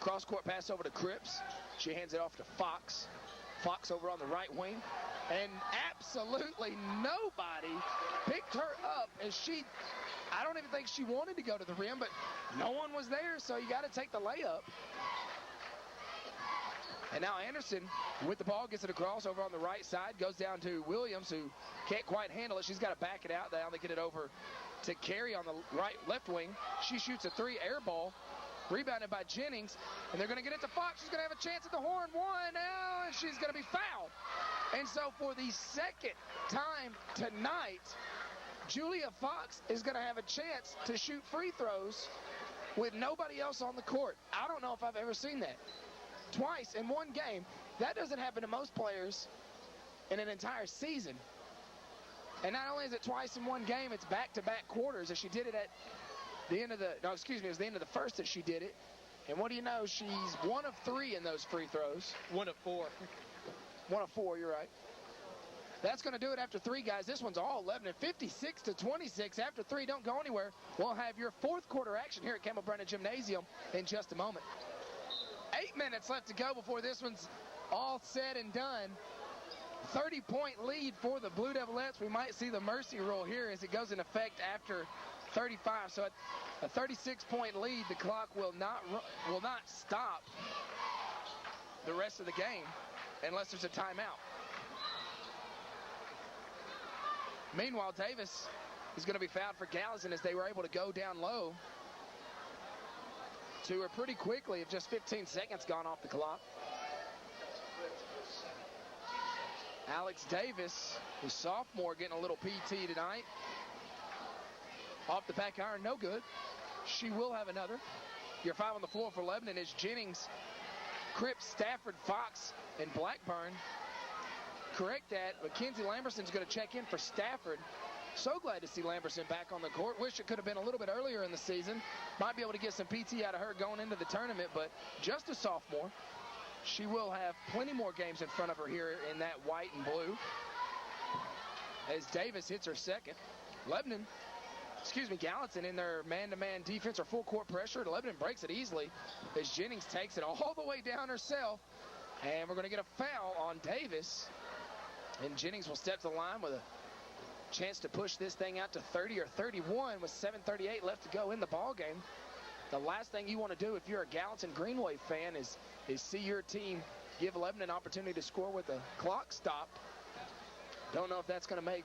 Cross-court pass over to Cripps. She hands it off to Fox. Fox over on the right wing. And absolutely nobody picked her up as I don't even think she wanted to go to the rim, but no one was there, so you got to take the layup. And now Anderson with the ball gets it across over on the right side, goes down to Williams, who can't quite handle it. She's got to back it out. Now they get it over to Carey on the left wing. She shoots a 3 air ball, rebounded by Jennings, and they're going to get it to Fox. She's going to have a chance at the horn. One now, and she's going to be fouled. And so for the second time tonight, Julia Fox is going to have a chance to shoot free throws with nobody else on the court. I don't know if I've ever seen that. Twice in one game. That doesn't happen to most players in an entire season. And not only is it twice in one game, it's back-to-back quarters. As she did it at the end of the, no, excuse me, it was the end of the first that she did it. And what do you know? She's 1 of 3 in those free throws. 1 of 4. 1 of 4, you're right. That's going to do it after 3, guys. This one's all 11 56-26. After 3, don't go anywhere. We'll have your fourth quarter action here at Campbell Brennan Gymnasium in just a moment. 8 minutes left to go before this one's all said and done. 30-point lead for the Blue Devilettes. We might see the mercy rule here as it goes in effect after 35. So at a 36-point lead, the clock will not stop the rest of the game unless there's a timeout. Meanwhile, Davis is going to be fouled for Gallatin as they were able to go down low to her pretty quickly, if just 15 seconds gone off the clock. Alex Davis, the sophomore, getting a little PT tonight. Off the back iron, no good. She will have another. Your 5 on the floor for Lebanon is Jennings, Cripps, Stafford, Fox, and Blackburn. Correct that. Mackenzie Lamberson's going to check in for Stafford. So glad to see Lamberson back on the court. Wish it could have been a little bit earlier in the season. Might be able to get some PT out of her going into the tournament, but just a sophomore. She will have plenty more games in front of her here in that white and blue. As Davis hits her second. Gallatin in their man-to-man defense or full court pressure. Lebanon breaks it easily as Jennings takes it all the way down herself. And we're going to get a foul on Davis. And Jennings will step to the line with a chance to push this thing out to 30 or 31 with 7:38 left to go in the ball game. The last thing you want to do if you're a Gallatin Greenway fan is see your team give Lebanon an opportunity to score with the clock stopped. Don't know if that's going to make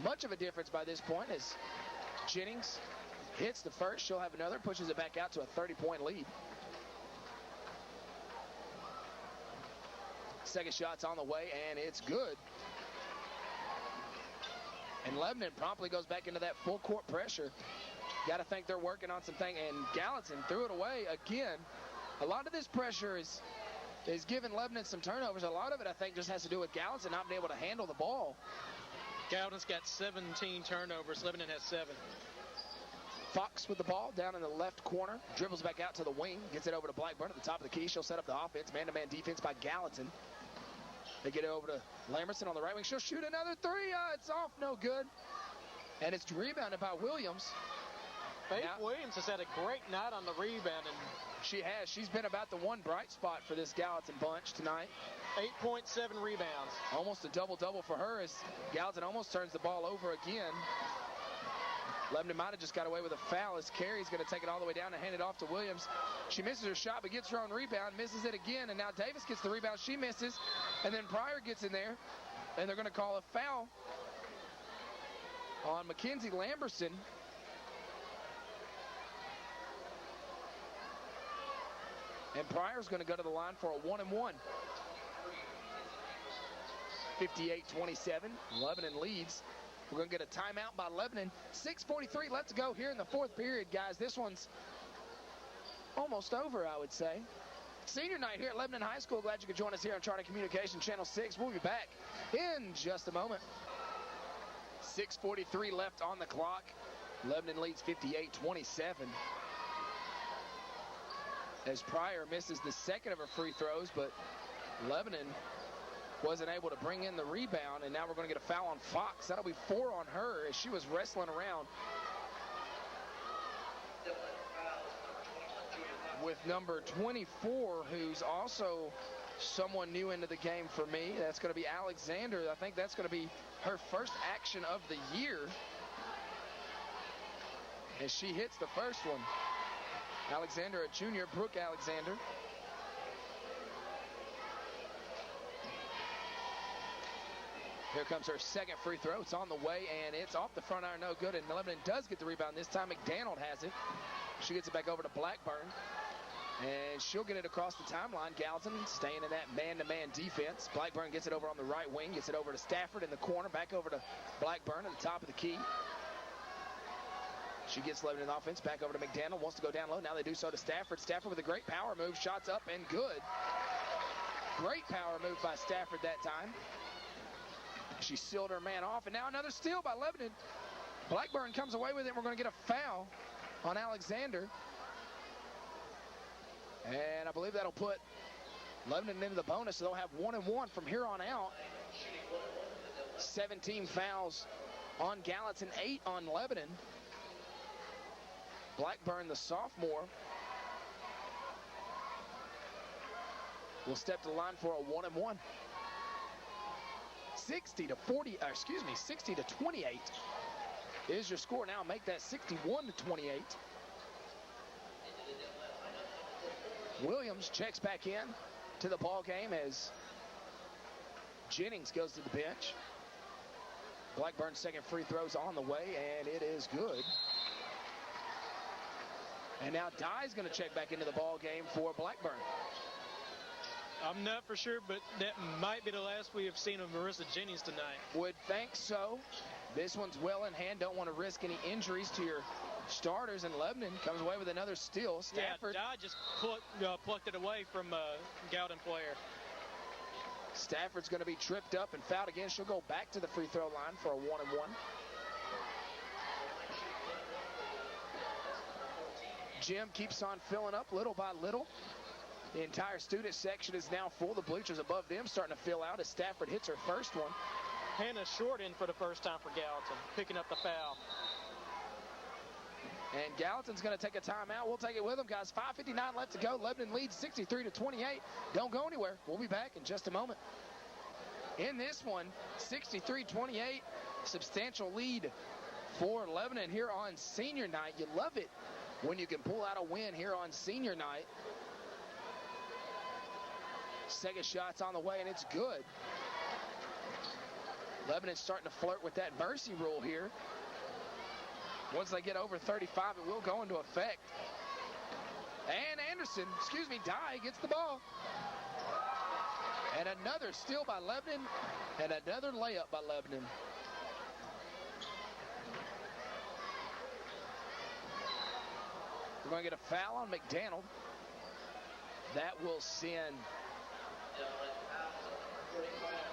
much of a difference by this point as Jennings hits the first. She'll have another, pushes it back out to a 30-point lead. Second shot's on the way, and it's good. And Lebanon promptly goes back into that full court pressure. Got to think they're working on something. And Gallatin threw it away again. A lot of this pressure is giving Lebanon some turnovers. A lot of it, I think, just has to do with Gallatin not being able to handle the ball. Gallatin's got 17 turnovers. Lebanon has 7. Fox with the ball down in the left corner. Dribbles back out to the wing. Gets it over to Blackburn at the top of the key. She'll set up the offense. Man-to-man defense by Gallatin. They get it over to Lamberson on the right wing. She'll shoot another 3. It's off, no good. And it's rebounded by Williams. Faith Williams has had a great night on the rebound. And she has. She's been about the one bright spot for this Gallatin bunch tonight. 8.7 rebounds. Almost a double-double for her as Gallatin almost turns the ball over again. Lebanon might have just got away with a foul as Carey's going to take it all the way down and hand it off to Williams. She misses her shot but gets her own rebound, misses it again, and now Davis gets the rebound. She misses, and then Pryor gets in there, and they're going to call a foul on Mackenzie Lamberson. And Pryor's going to go to the line for a 1-and-1. 58-27. Lebanon leads. We're going to get a timeout by Lebanon. 6:43 left to go here in the fourth period, guys. This one's almost over, I would say. Senior night here at Lebanon High School. Glad you could join us here on Charter Communication Channel 6. We'll be back in just a moment. 6:43 left on the clock. Lebanon leads 58-27. As Pryor misses the second of her free throws, but Lebanon wasn't able to bring in the rebound, and now we're going to get a foul on Fox. That'll be 4 on her as she was wrestling around with number 24, who's also someone new into the game for me. That's going to be Alexander. I think that's going to be her first action of the year as she hits the first one. Alexander, a junior, Brooke Alexander. Here comes her second free throw. It's on the way, and it's off the front iron, no good. And Lebanon does get the rebound this time. McDaniel has it. She gets it back over to Blackburn, and she'll get it across the timeline. Gallatin staying in that man-to-man defense. Blackburn gets it over on the right wing, gets it over to Stafford in the corner, back over to Blackburn at the top of the key. She gets Lebanon offense, back over to McDaniel, wants to go down low. Now they do so to Stafford. Stafford with a great power move, shots up and good. Great power move by Stafford that time. She sealed her man off, and now another steal by Lebanon. Blackburn comes away with it, and we're going to get a foul on Alexander. And I believe that'll put Lebanon into the bonus, so they'll have 1 and 1 from here on out. 17 fouls on Gallatin, 8 on Lebanon. Blackburn, the sophomore, will step to the line for a 1 and 1. 60 to 28 is your score. Now make that 61 to 28. Williams checks back in to the ball game as Jennings goes to the bench. Blackburn's second free throw's on the way, and it is good. And now Dye's going to check back into the ball game for Blackburn. I'm not for sure, but that might be the last we have seen of Marissa Jennings tonight. Would think so. This one's well in hand. Don't want to risk any injuries to your starters. And Lebanon comes away with another steal. Stafford. Yeah, Dye just plucked it away from a Gallatin player. Stafford's going to be tripped up and fouled again. She'll go back to the free throw line for a 1 and 1. Jim keeps on filling up little by little. The entire student section is now full. The bleachers above them starting to fill out as Stafford hits her first one. Hannah Short in for the first time for Gallatin, picking up the foul. And Gallatin's going to take a timeout. We'll take it with them, guys. 5:59 left to go. Lebanon leads 63 to 28. Don't go anywhere. We'll be back in just a moment. In this one, 63-28, substantial lead for Lebanon here on senior night. You love it when you can pull out a win here on senior night. Second shot's on the way, and it's good. Lebanon's starting to flirt with that mercy rule here. Once they get over 35, it will go into effect. And Dye gets the ball. And another steal by Lebanon, and another layup by Lebanon. We're going to get a foul on McDaniel. That will send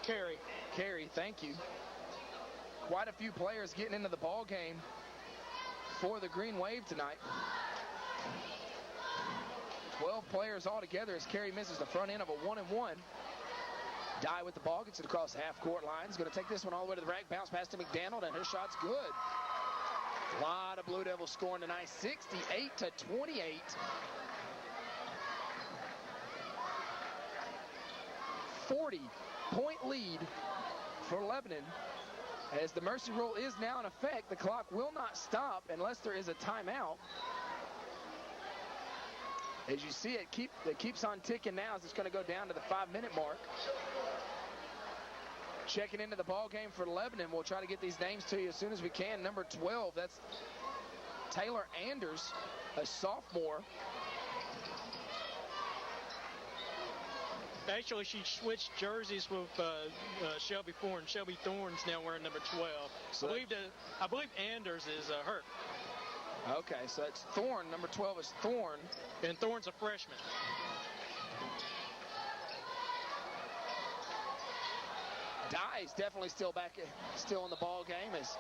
Carey, thank you. Quite a few players getting into the ball game for the Green Wave tonight. 12 players altogether as Carey misses the front end of a 1 and 1. Dye with the ball, gets it across the half-court line. He's going to take this one all the way to the rack, bounce pass to McDaniel, and her shot's good. A lot of Blue Devils scoring tonight, 68 to 28. Point lead for Lebanon. As the mercy rule is now in effect, the clock will not stop unless there is a timeout. As you see, it keeps on ticking now as it's going to go down to the 5-minute mark. Checking into the ball game for Lebanon. We'll try to get these names to you as soon as we can. Number 12, that's Taylor Anders, a sophomore. Actually, she switched jerseys with Shelby Thorne. Shelby Thorne's now wearing number 12. So I believe Anders is hurt. Okay, so it's Thorne. Number 12 is Thorne. And Thorne's a freshman. Dye's definitely still in the ball game. As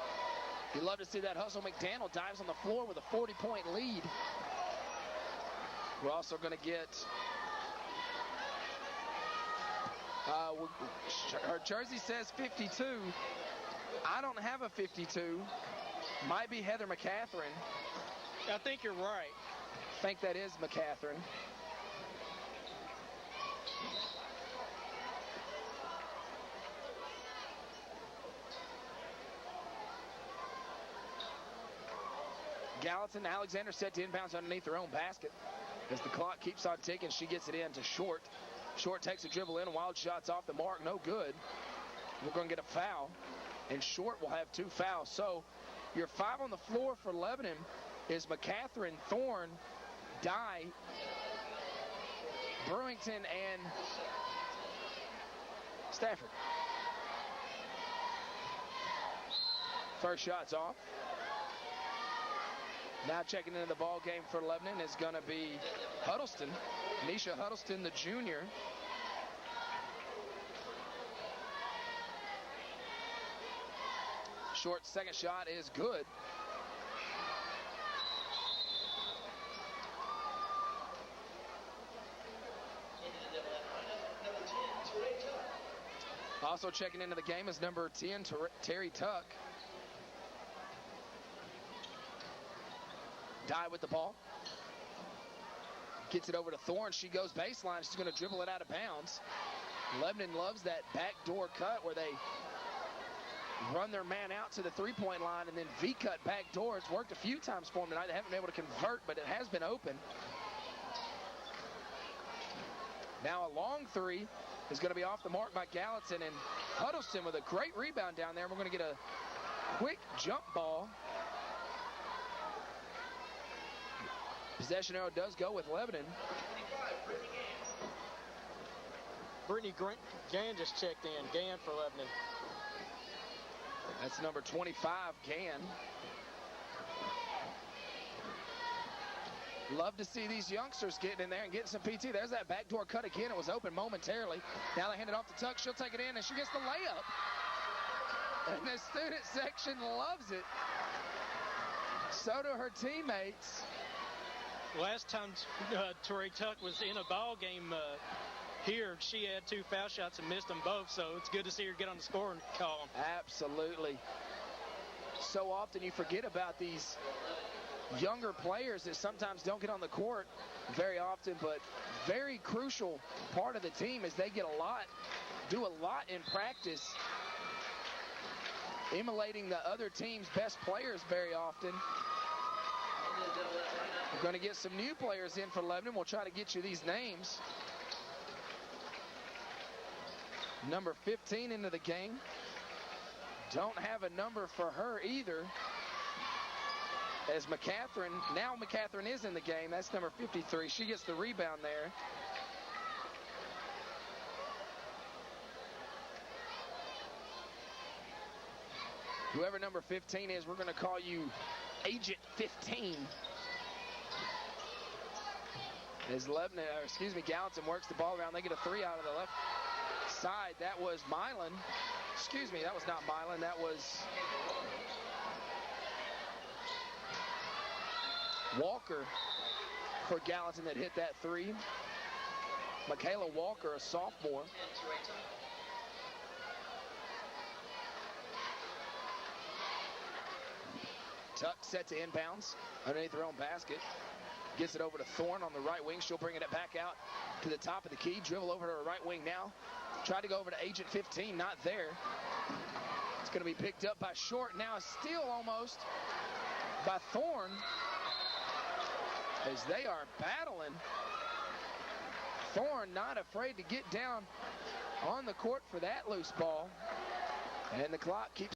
you love to see that hustle. McDaniel dives on the floor with a 40-point lead. We're also going to get her jersey says 52. I don't have a 52. Might be Heather McCatherine. I think you're right. think that is McCatherine. Gallatin, Alexander set to inbounds underneath her own basket. As the clock keeps on ticking, she gets it in to Short. Short takes a dribble in, wild shots off the mark, no good. We're going to get a foul, and Short will have 2 fouls. So your 5 on the floor for Lebanon is McCatherine, Thorne, Dye, Brewington, and Stafford. First shot's off. Now checking into the ball game for Lebanon is going to be Huddleston, Nisha Huddleston, the junior. Short second shot is good. Also checking into the game is number 10, Terry Tuck. Dye with the ball. Gets it over to Thorne. She goes baseline. She's going to dribble it out of bounds. Lebanon loves that backdoor cut where they run their man out to the three-point line and then V-cut backdoor. It's worked a few times for them tonight. They haven't been able to convert, but it has been open. Now a long three is going to be off the mark by Gallatin, and Huddleston with a great rebound down there. We're going to get a quick jump ball. Possession arrow does go with Lebanon. Brittany Gann just checked in. Gann for Lebanon. That's number 25, Gann. Love to see these youngsters getting in there and getting some PT. There's that backdoor cut again. It was open momentarily. Now they hand it off to Tuck. She'll take it in, and she gets the layup. And the student section loves it. So do her teammates. Last time Tori Tuck was in a ball game here, she had 2 foul shots and missed them both, so it's good to see her get on the scoring column. Absolutely. So often you forget about these younger players that sometimes don't get on the court very often, but very crucial part of the team is they get do a lot in practice, emulating the other team's best players very often. We're going to get some new players in for Lebanon. We'll try to get you these names. Number 15 into the game. Don't have a number for her either. As now McCatherine is in the game. That's number 53. She gets the rebound there. Whoever number 15 is, we're going to call you Agent 15. As Gallatin works the ball around. They get a 3 out of the left side. That was Milan. Excuse me, that was not Milan. That was Walker for Gallatin that hit that 3. Michaela Walker, a sophomore. Tuck set to inbounds underneath her own basket. Gets it over to Thorne on the right wing. She'll bring it back out to the top of the key. Dribble over to her right wing now. Tried to go over to Agent 15, not there. It's going to be picked up by Short. Now a steal almost by Thorne as they are battling. Thorne not afraid to get down on the court for that loose ball. And the clock keeps